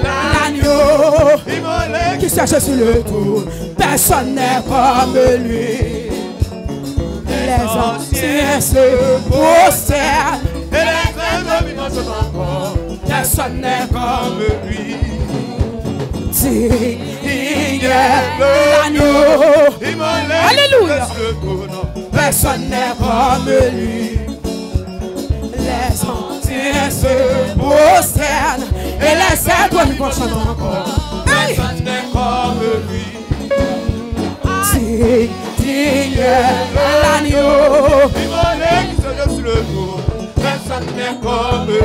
l'agneau qui cherche sur le trône. Personne n'est comme lui. Les anciens se prosternent et les êtres vivants sont encore. Personne n'est comme lui. L'agneau. Alléluia. Personne n'est comme lui. Les anciens se prosternent et les êtres vivants sont encore. Personne n'est comme lui. L'agneau. Personne n'est comme lui.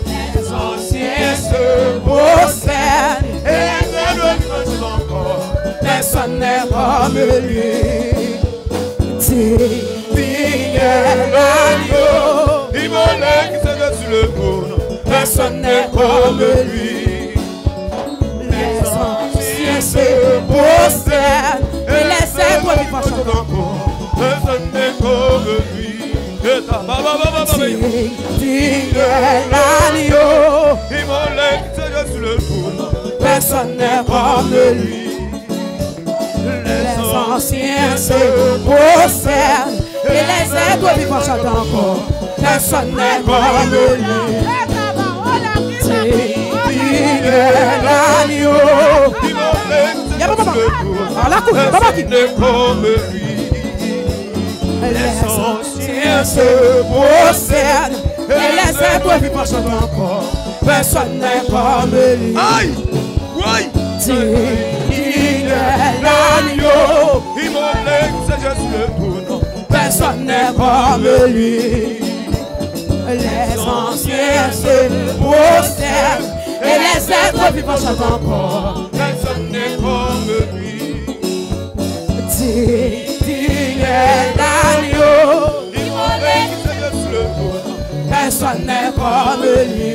Les anciens se prosternent et les êtres vivants sont encore. Personne n'est comme lui. L'agneau. Personne n'est comme lui. Les anciens se prosternent et les êtres vivants sont encore. Personne n'est comme lui. L'agneau. Personne n'est comme lui. Les anciens se prosternent et les êtres vivants sont encore. Personne n'est comme lui. L'agneau. Les anciens se prosternent et les êtres vivants sont encore. Personne n'est comme lui. Aïe! L'agneau. Personne n'est comme lui. Les anciens se prosternent et les êtres vivants sont encore. Personne n'est comme lui. L'agneau. Personne n'est comme lui.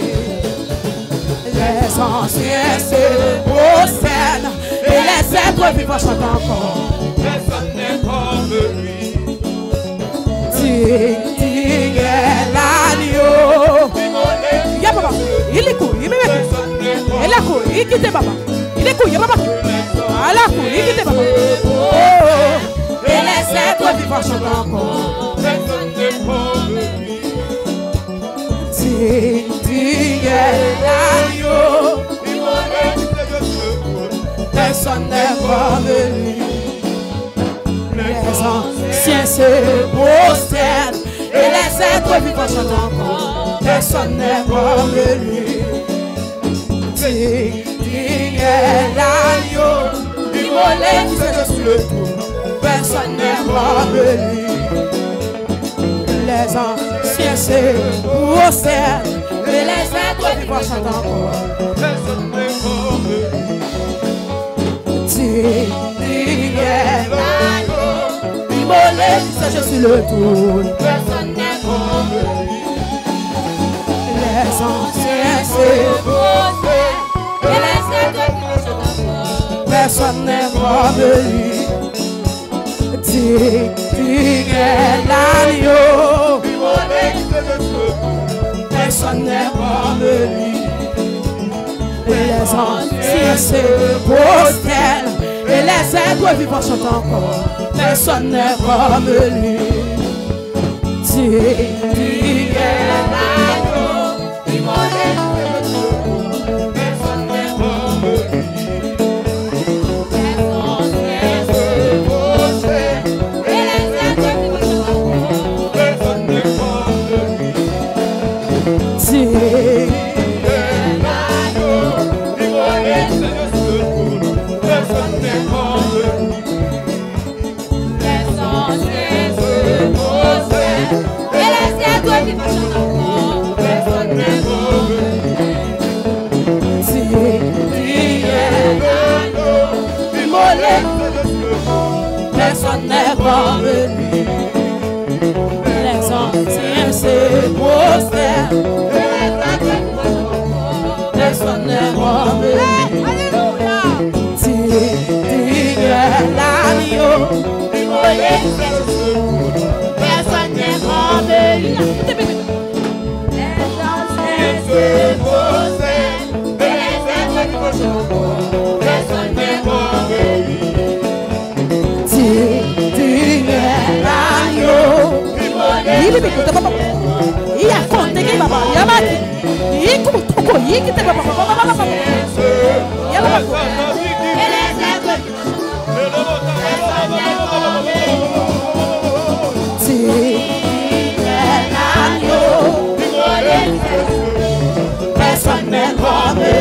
Les anciens se prosternent et les êtres vivants sont encore. Personne n'est comme lui. L'agneau. Il est cool, il est cool, il quitte papa. Il est cool, il est papa. Il quitte papa. Et les êtres vivants sont encore. Personne n'est comme lui. L'agneau. Personne n'est comme lui. Les anciens se prosternent et les êtres vivants sont encore. Personne n'est comme lui. L'agneau. Immolé qui se sur le trône. Personne n'est comme lui. Les anciens se prosternent et les êtres vivants sont encore. Personne n'est comme lui. L'agneau. Immolé qui se sur le trône. Personne n'est comme lui. Les anciens se prosternent et les êtres vivants sont encore. Personne n'est comme lui. L'agneau. Personne n'est comme lui. Les anciens se prosternent et les êtres vivants sont encore. Personne n'est comme lui. L'agneau. Personne n'est comme lui. Personne Personne n'est comme lui.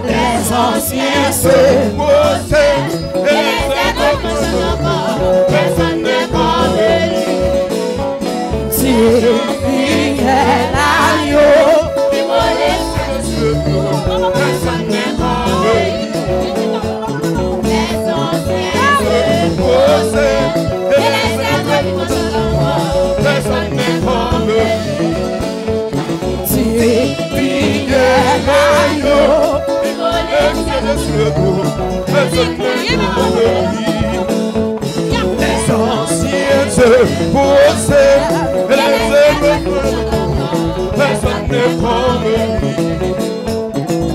Les anciens se posaient et les êtres pensent encore. Personne n'est comme lui. Tu es l'agneau. Personne n'est comme lui. Les anciens se posaient et les êtres pensent encore. Personne n'est comme lui. Tu es l'agneau. Personne n'est comme lui. Les anciens se posaient et les êtres personne n'est comme lui. Tu es l'agneau. Personne n'est comme lui. Les anciens se possèdent et les êtres personne n'est comme lui.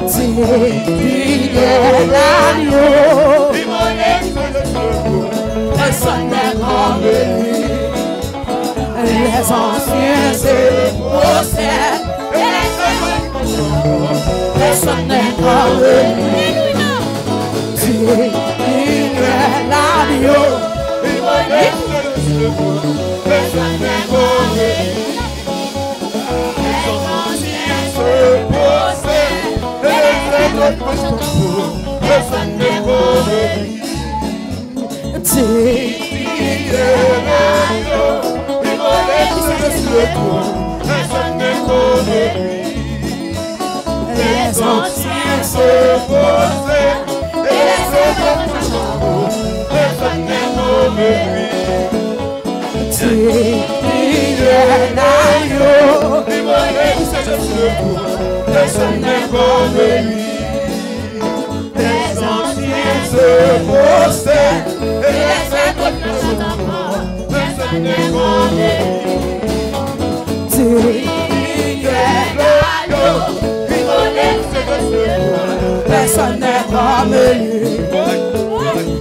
Tu es l'agneau. Personne n'est comme lui. Les anciens se possèdent et les êtres personne n'est comme lui. Tu es l'agneau. Personne n'est comme lui. Les anciens se posaient et les êtres personne n'est comme lui. Tu es l'agneau. Personne n'est comme lui. Les anciens se posaient et les êtres personne n'est comme lui. Tu es l'agneau. Personne n'est comme lui.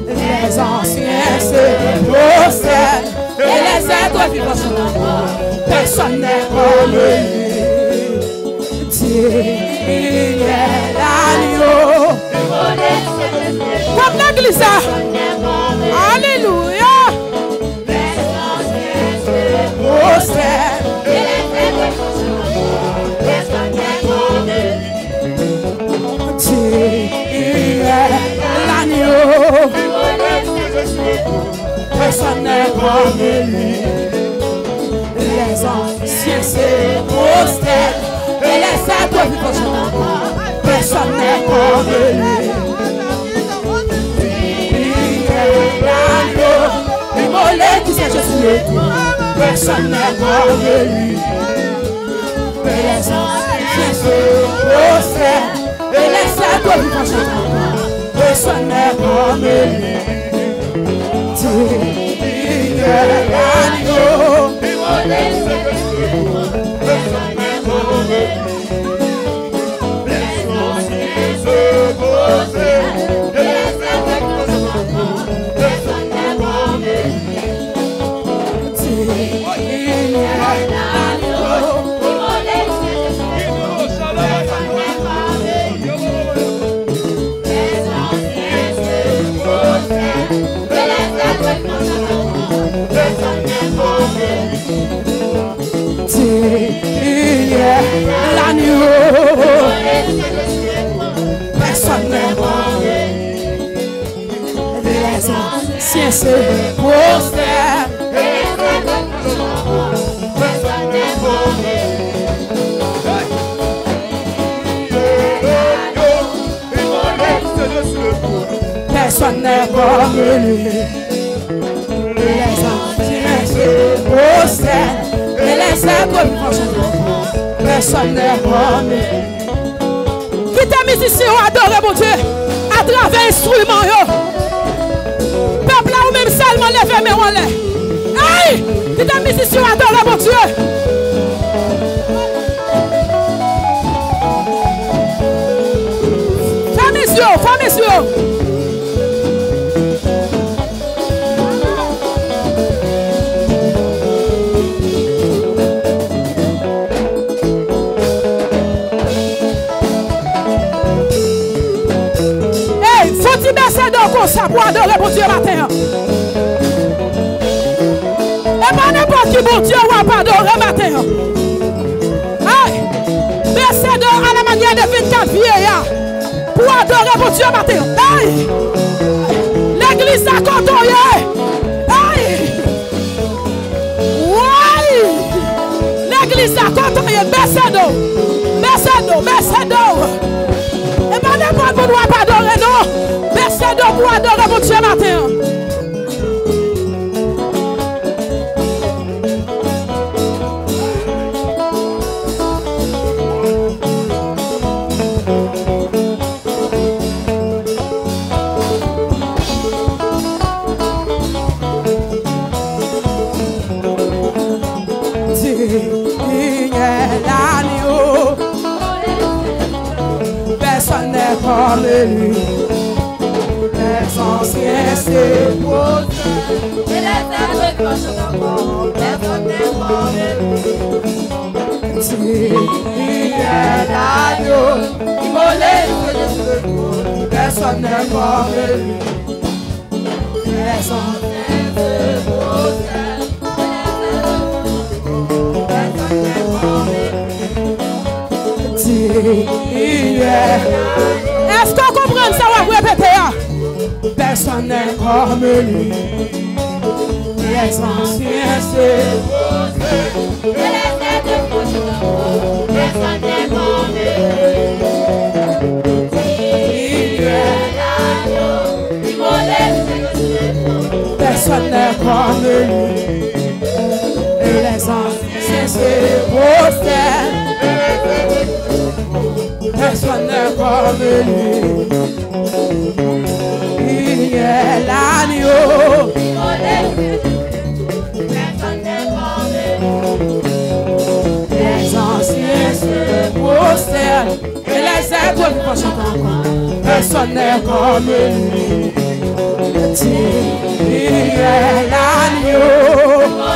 Les anciens se possèdent et les êtres vivants sont encore. Personne n'est comme lui. Tu es l'agneau. Comme l'église. Alléluia. Les anciens se possèdent et les êtres vivants sont encore. Personne n'est comme lui. Tu es l'agneau. Personne n'est comme lui. Les anciens se prosternent et les êtres vivants sont encore. Personne n'est comme lui. Tu es l'agneau. Immolé qui s'est Jésus le tout. Personne n'est comme lui. Les anciens se prosternent et les êtres vivants sont encore. Personne n'est comme lui. Tu es l'agneau. Personne n'est comme lui. Les anciens se posaient et les êtres personne n'est comme lui. Tu es l'agneau. Tu es l'agneau. Personne n'est comme lui. Les anciens se prosternent et les êtres personne n'est comme lui. Personne n'est comme lui. Les anciens se prosternent et les êtres vivants sont encore. Personne n'est comme lui. Qui t'a musicien adoré mon Dieu à travers l'instrument yo. Peuple là ou même seulement levé mais on l'est. Aïe! Qui t'a musicien adoré mon Dieu. Famille yo. comme ça pour adorer mon Dieu matin. Et pas n'importe qui bon Dieu va pas adorer matin. Aïe, baissez à la manière de 24 vieillards pour adorer mon Dieu matin. Aïe, l'église a contourné. Aïe, ouais, l'église a contourné. Baissez d'eau, baissez d'eau, baissez d'eau. Et pas n'importe qui va pas adorer, non. Baissez d'eau pour adorer mon Dieu matin. Personne n'est comme lui. Les anciens s'est posé. Et les êtres qui chantent encore. Personne n'est comme lui. Il est l'agneau qui molait le secours. Personne n'est comme lui. Les anciens s'est posé. Personne n'est comme lui. Est-ce qu'on comprend ça? On va répéter. Personne n'est comme lui. Les anciens s'est posé. Et les êtres qui chantent. Personne n'est comme lui. Il est l'agneau qui molait le secours. Personne n'est comme lui. Et les anciens s'est posé. Personne n'est comme lui. Il est l'agneau. Personne n'est comme lui. Les anciens se prosternent et les êtres qui chantent encore. Personne n'est comme lui. Il est l'agneau.